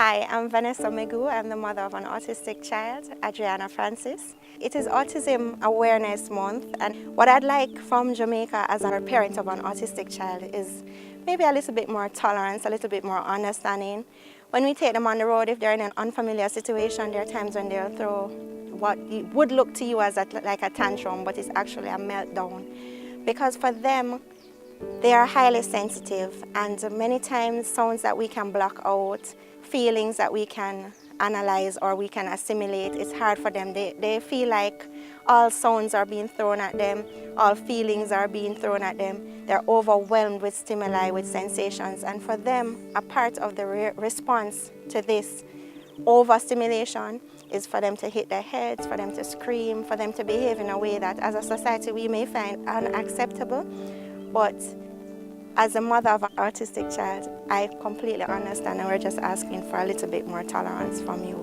Hi, I'm Vanessa Megu. I'm the mother of an autistic child, Adriana Francis. It is Autism Awareness Month, and what I'd like from Jamaica as a parent of an autistic child is maybe a little bit more tolerance, a little bit more understanding. When we take them on the road, if they're in an unfamiliar situation, there are times when they'll throw what would look to you as like a tantrum, but it's actually a meltdown. Because for them, they are highly sensitive, and many times sounds that we can block out, feelings that we can analyze or we can assimilate, it's hard for them. They feel like all sounds are being thrown at them, all feelings are being thrown at them. They're overwhelmed with stimuli, with sensations, and for them, a part of the response to this overstimulation is for them to hit their heads, for them to scream, for them to behave in a way that as a society we may find unacceptable. But as a mother of an autistic child, I completely understand, and we're just asking for a little bit more tolerance from you.